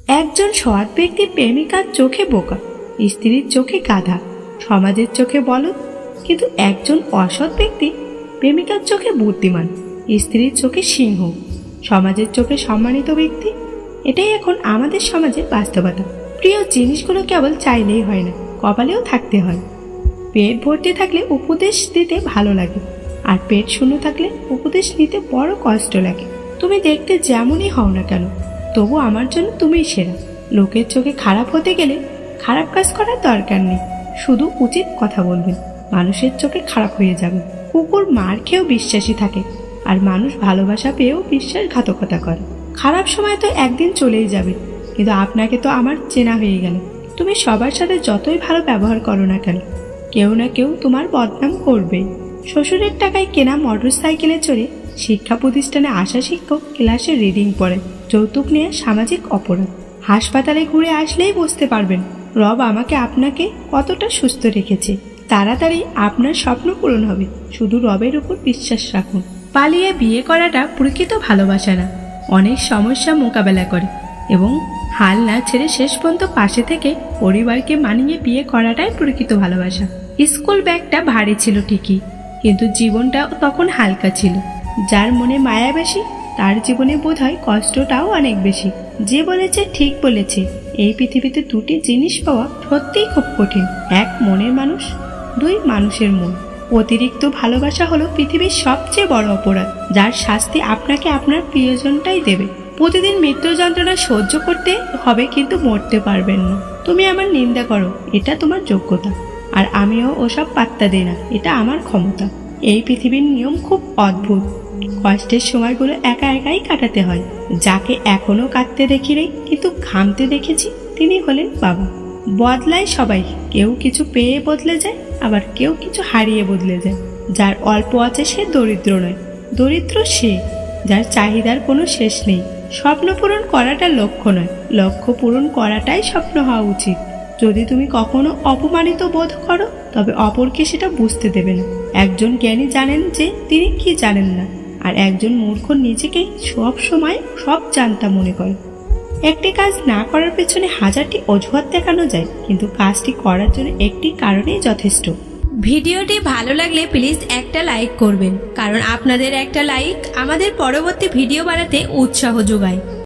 একজন সৎ ব্যক্তি প্রেমিকার চোখে বোকা, স্ত্রীর চোখে গাধা, সমাজের চোখে বলদ। কিন্তু একজন অসৎ ব্যক্তি প্রেমিকার চোখে বুদ্ধিমান, স্ত্রীর চোখে সিংহ, সমাজের চোখে সম্মানিত ব্যক্তি। এটাই এখন আমাদের সমাজের বাস্তবতা। প্রিয় জিনিসগুলো কেবল চাইলেই হয় না, কপালেও থাকতে হয়। পেট ভর্তি থাকলে উপদেশ দিতে ভালো লাগে, আর পেট শূন্য থাকলে উপদেশ নিতে বড় কষ্ট লাগে। তুমি দেখতে যেমনই হও না কেন, তবু আমার জন্য তুমিই সেরা। লোকের চোখে খারাপ হতে গেলে খারাপ কাজ করার দরকার নেই, শুধু উচিত কথা বলবেন, মানুষের চোখে খারাপ হয়ে যাবেন। কুকুর মার খেয়েও বিশ্বাসী থাকে, আর মানুষ ভালোবাসা পেয়েও বিশ্বাসঘাতকতা করে। খারাপ সময় তো একদিন চলেই যাবে, কিন্তু আপনাকে তো আমার চেনা হয়ে গেল। তুমি সবার সাথে যতই ভালো ব্যবহার করো না কেন, কেউ না কেউ তোমার বদনাম করবে। শ্বশুরের টাকায় কেনা মোটর সাইকেলে চড়ে শিক্ষা প্রতিষ্ঠানে আসা শিক্ষক ক্লাসে রিডিং পড়ে। যৌতুক নিয়ে সামাজিক অপরাধ। হাসপাতালে ঘুরে আসলেই বুঝতে পারবেন রব আমাকে আপনাকে কতটা সুস্থ রেখেছে। তাড়াতাড়ি আপনার স্বপ্ন পূরণ হবে, শুধু রবের উপর বিশ্বাস রাখুন। পালিয়ে বিয়ে করাটা প্রকৃত ভালোবাসা না, অনেক সমস্যা মোকাবেলা করে এবং হাল না ছেড়ে শেষ পর্যন্ত পাশে থেকে পরিবারকে মানিয়ে বিয়ে করাটাই প্রকৃত ভালোবাসা। স্কুল ব্যাগটা ভারী ছিল ঠিকই, কিন্তু জীবনটা তখন হালকা ছিল। যার মনে মায়া বেশি তার জীবনে বোধহয় কষ্টটাও অনেক বেশি। যে বলেছে ঠিক বলেছে, এই পৃথিবীতে দুটি জিনিস পাওয়া সত্যিই খুব কঠিন। এক মনের মানুষ, দুই মানুষের মন। অতিরিক্ত ভালোবাসা হলো পৃথিবীর সবচেয়ে বড় অপরাধ, যার শাস্তি আপনাকে আপনার প্রিয়জনটাই দেবে। প্রতিদিন মৃত্যু যন্ত্রণা সহ্য করতে হবে, কিন্তু মরতে পারবেন না। তুমি আমার নিন্দা করো, এটা তোমার যোগ্যতা, আর আমিও ওসব পাত্তা দিই না, এটা আমার ক্ষমতা। এই পৃথিবীর নিয়ম খুব অদ্ভুত। কষ্টের সময়গুলো একা একাই কাটাতে হয়। যাকে এখনো কাঁদতে দেখিনি কিন্তু ঘামতে দেখেছি, তিনি হলেন বাবা। বদলায় সবাই, কেউ কিছু পেয়ে বদলে যায়, আবার কেউ কিছু হারিয়ে বদলে যায়। যার অল্প আছে সে দরিদ্র নয়, দরিদ্র সে যার চাহিদার কোনো শেষ নেই। স্বপ্ন পূরণ করাটা লক্ষ্য নয়, লক্ষ্য পূরণ করাটাই স্বপ্ন হওয়া উচিত। যদি তুমি কখনো অপমানিত বোধ করো, তবে অপরকে সেটা বুঝতে দেবে না। একজন জ্ঞানী জানেন যে তিনি কি জানেন না, আর একজন মূর্খ নিজেকে সব সময় সব জানতা মনে করে। একটি কাজ না করার পেছনে হাজারটি অজুহাত দেখানো যায়, কিন্তু কাজটি করার জন্য একটি কারণেই যথেষ্ট। ভিডিওটি ভালো লাগলে প্লিজ একটা লাইক করবেন, কারণ আপনাদের একটা লাইক আমাদের পরবর্তী ভিডিও বানাতে উৎসাহ যোগায়।